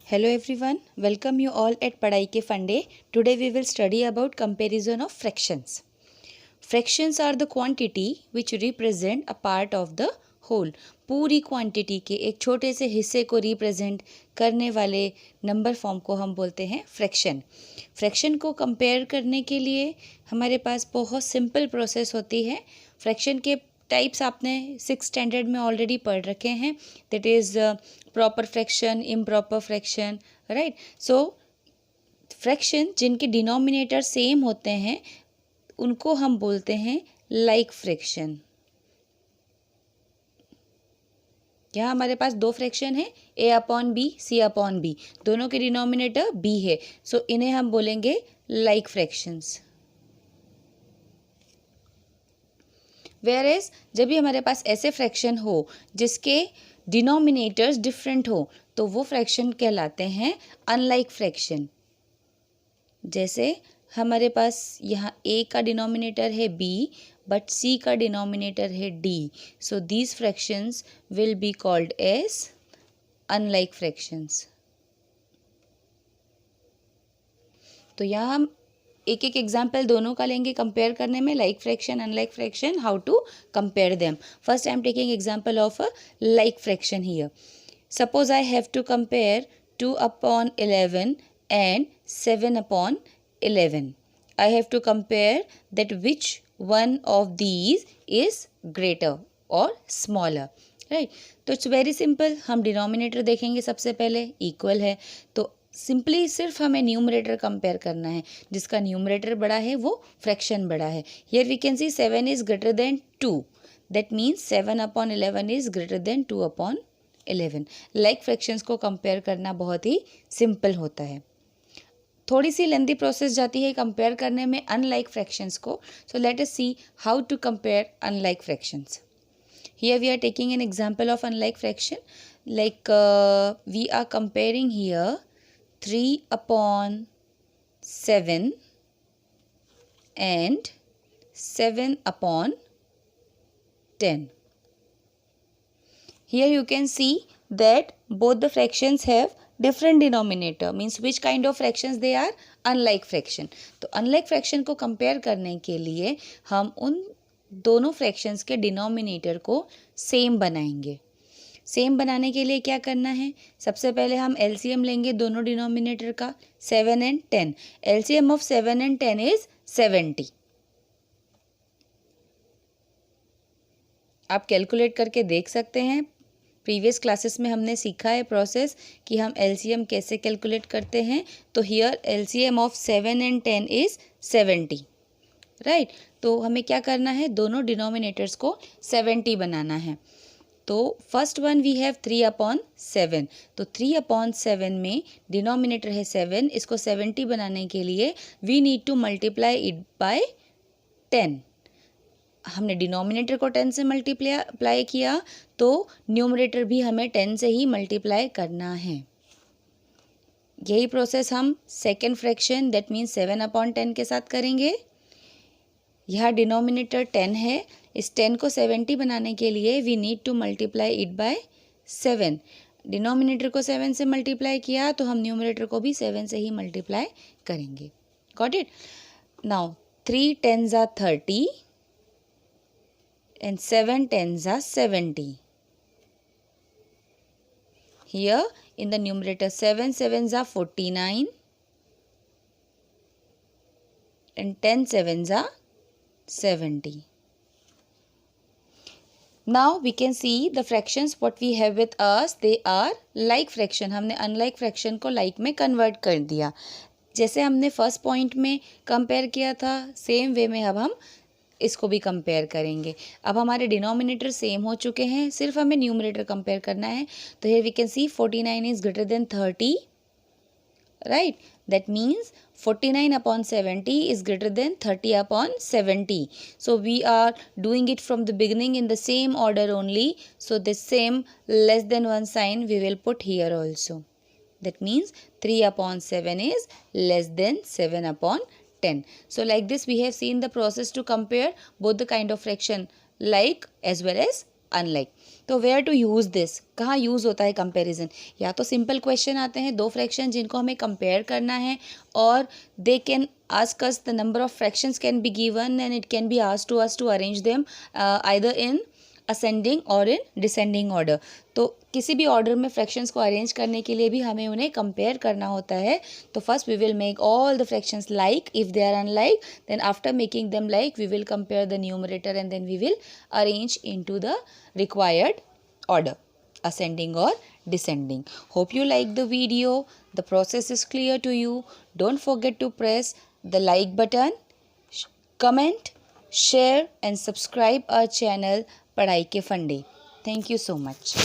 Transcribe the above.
Hello everyone, welcome you all at Padhai Ke Fun Day. Today we will study about comparison of fractions. Fractions are the quantity which represent a part of the whole. पूरी quantity के एक छोटे से हिस्से को represent करने वाले number form को हम बोलते हैं फ्रैक्शन। फ्रैक्शन को कंपेयर करने के लिए हमारे पास बहुत सिंपल प्रोसेस होती है। फ्रैक्शन के टाइप्स आपने 6th स्टैंडर्ड में ऑलरेडी पढ़ रखे हैं, that is proper fraction, improper fraction, right. So fraction जिनके डिनोमिनेटर सेम होते हैं उनको हम बोलते हैं लाइक फ्रैक्शन। यहाँ हमारे पास दो फ्रैक्शन है, a अपॉन बी, c अपॉन बी, दोनों के डिनोमिनेटर b है, सो इन्हें हम बोलेंगे लाइक फ्रैक्शंस। वेयरएज जब भी हमारे पास ऐसे फ्रैक्शन हो जिसके डिनोमिनेटर्स डिफरेंट हो तो वो फ्रैक्शन कहलाते हैं अनलाइक फ्रैक्शन। जैसे हमारे पास यहाँ a का डिनोमिनेटर है b बट c का डिनोमिनेटर है d, so these fractions will be called as unlike fractions. तो यहाँ हम एक एक एग्जाम्पल दोनों का लेंगे कंपेयर करने में, like fraction, unlike fraction, how to compare them. First I am taking example of a like fraction here. Suppose I have to compare 2 upon 11 and 7 upon 11. I have to compare that which one of these is greater or smaller, right? तो it's very simple, हम denominator देखेंगे सबसे पहले, equal है तो simply सिर्फ हमें numerator compare करना है, जिसका न्यूमरेटर बड़ा है वो फ्रैक्शन बड़ा है। Here we can see 7 is greater than 2, that means 7 upon 11 is greater than 2 upon 11। Like fractions को कंपेयर करना बहुत ही सिंपल होता है। थोड़ी सी लेंदी प्रोसेस जाती है कंपेयर करने में अनलाइक फ्रैक्शंस को। So let us see how to compare unlike fractions. Here we are taking an example of unlike fraction, like we are comparing here 3 upon 7 and 7 upon 10. Here you can see that both the fractions have different denominator, means which kind of fractions they are, unlike fraction. तो unlike fraction को compare करने के लिए हम उन दोनों fractions के denominator को same बनाएंगे। सेम बनाने के लिए क्या करना है, सबसे पहले हम एलसीएम लेंगे दोनों डिनोमिनेटर का, 7 and 10। LCM of 7 and 10 is 70। आप कैलकुलेट करके देख सकते हैं, प्रीवियस क्लासेस में हमने सीखा है प्रोसेस कि हम एलसीएम कैसे कैलकुलेट करते हैं। तो here LCM of 7 and 10 is 70, right. तो हमें क्या करना है, दोनों डिनोमिनेटर्स को 70 बनाना है। तो first one we have 3 upon 7, तो 3 upon 7 में डिनोमिनेटर है 7, इसको 70 बनाने के लिए we need to multiply it by 10। हमने डिनोमिनेटर को 10 से मल्टीप्लाई किया तो न्यूमरेटर भी हमें 10 से ही मल्टीप्लाई करना है। यही प्रोसेस हम second fraction that means 7 upon 10 के साथ करेंगे। यहाँ डिनोमिनेटर 10 है, इस 10 को 70 बनाने के लिए we need to multiply it by 7। Denominator को 7 से मल्टीप्लाई किया तो हम न्यूमरेटर को भी 7 से ही मल्टीप्लाई करेंगे। Got it? Now 3 10s are 30 and 7 10s are 70। Here in the numerator 7 7s are 49 and 10 7s are 70। Now we can see the fractions what we have with us, they are like fraction। हमने unlike fraction को like में convert कर दिया। जैसे हमने first point में compare किया था सेम वे में अब हम इसको भी कंपेयर करेंगे। अब हमारे डिनोमिनेटर सेम हो चुके हैं, सिर्फ हमें न्यूमरेटर कंपेयर करना है। तो here we can see 49 is greater than 30, right? That means 49 upon 70 is greater than 30 upon 70. So we are doing it from the beginning in the same order only. So the same less than 1 sign we will put here also. That means 3 upon 7 is less than 7 upon 10. So like this we have seen the process to compare both the kind of fraction like as well as unlike. तो where to use this, कहाँ use होता है comparison? या तो simple question आते हैं, दो fraction जिनको हमें कंपेयर करना है, और they can ask us the number of fractions can be given and it can be asked to us to arrange them either in ascending और इन डिसेंडिंग ऑर्डर। तो किसी भी ऑर्डर में फ्रैक्शंस को अरेंज करने के लिए भी हमें उन्हें कंपेयर करना होता है। तो first we will make all the fractions like, if they are unlike then after making them like we will compare the numerator and then we will arrange into the required order, ascending or descending. Hope you like the video. The process is clear to you. Don't forget to press the like button, comment, share and subscribe our channel पढ़ाई के फंडे. Thank you so much.